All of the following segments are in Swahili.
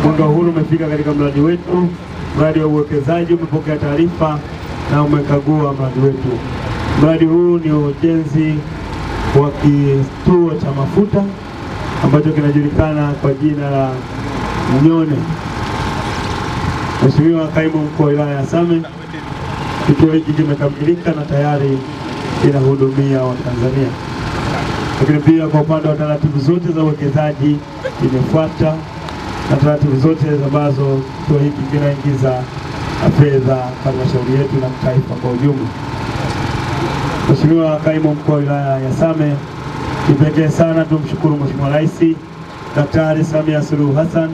Mwanga huu umefika katika mradi wetu. Mradi wa uwekezaji umepokea taarifa na umekagua mradi wetu. Mradi huu ni ujenzi wa kituo cha mafuta ambacho kinajulikana kwa jina la Mnyone. Mheshimiwa Kaimu Mkuu wa Wilaya ya Same, kituo hiki kimekamilika na tayari kinahudumia Watanzania. Lakini pia kwa upande wa taratibu zote za uwekezaji imefuata na taratibu zote ambazo kituo hiki kinaingiza fedha kwa halmashauri yetu na taifa kwa ujumla. Mheshimiwa Kaimu Mkuu wa Wilaya ya Same, kipekee sana tumshukuru Mheshimiwa Rais Daktari Samia Suluhu Hassan,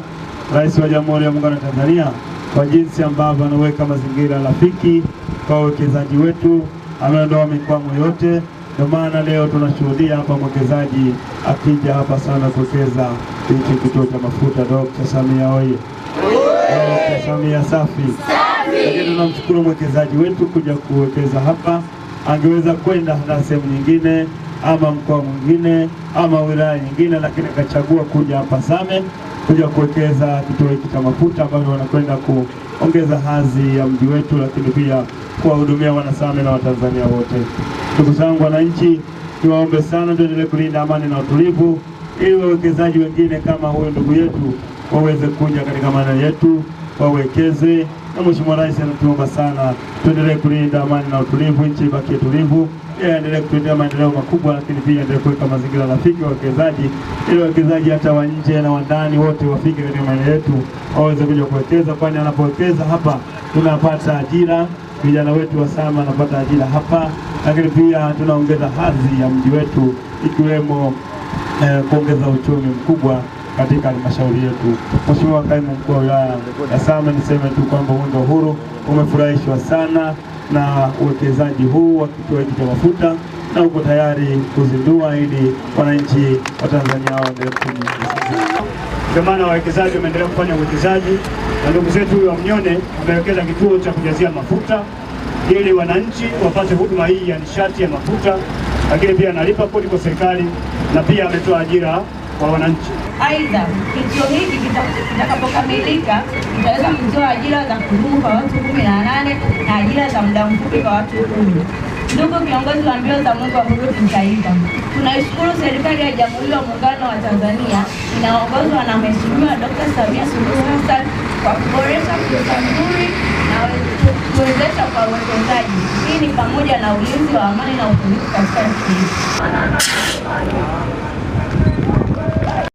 Rais wa Jamhuri ya Muungano wa Tanzania, kwa jinsi ambavyo anaweka mazingira rafiki kwa wawekezaji wetu, ameondoa mikwamo yote. Ndio maana leo tunashuhudia hapa mwekezaji akija hapa sana kuwekeza hiki kituo cha mafuta. Dr. Samia oye! Dr. Samia safi! Lakini tunamshukuru mwekezaji wetu kuja kuwekeza hapa. Angeweza kwenda hata sehemu nyingine ama mkoa mwingine ama wilaya nyingine, lakini akachagua kuja hapa Same kuja kuwekeza kituo hiki cha mafuta ambacho wanakwenda kuongeza hadhi ya mji wetu, lakini pia kuwahudumia Wanasame na Watanzania wote. Ndugu zangu wananchi, niwaombe sana tuendelee kulinda amani na utulivu ili wawekezaji wengine kama huyo ndugu yetu waweze kuja katika maeneo yetu wawekeze. Na Mheshimiwa Rais anatuomba sana tuendelee kulinda amani na utulivu, nchi ibaki tulivu, endelee kutuletea maendeleo makubwa, lakini pia endelee kuweka mazingira rafiki wa wawekezaji ili wawekezaji hata wa nje na wa ndani wote wafike katika maeneo yetu waweze kuja kuwekeza, kwani anapowekeza hapa tunapata ajira, vijana wetu wa Same wanapata ajira hapa, lakini pia tunaongeza hadhi ya mji wetu ikiwemo kuongeza uchumi mkubwa katika halmashauri yetu. Mheshimiwa Kaimu Mkuu wa Wilaya ya Same, niseme tu kwamba Mwenge wa Uhuru umefurahishwa sana na uwekezaji huu wa kituo hiki cha mafuta na uko tayari kuzindua ili wananchi wa Tanzania waendelee kutumia. Kwa maana wawekezaji wameendelea kufanya uwekezaji, na ndugu zetu wa Mnyone wamewekeza kituo cha kujazia mafuta ili wananchi wapate huduma hii ya nishati ya mafuta, lakini pia analipa kodi kwa serikali na pia ametoa ajira kwa wananchi. Aidha, kituo hiki kitakapokamilika kitaweza kutoa ajira za kudumu kwa watu 18 na ajira za muda mfupi kwa watu 10. Ndugu viongozi wa mbio za Mwenge wa Uhuru kitaifa, tunaishukuru serikali ya Jamhuri ya Muungano wa Tanzania inaongozwa na Mheshimiwa Dr. Samia Suluhu Hassan kwa kuboresha fursa nzuri na kuwezesha kwa uwekezaji. Hii ni pamoja na ulinzi wa amani na utulivu katika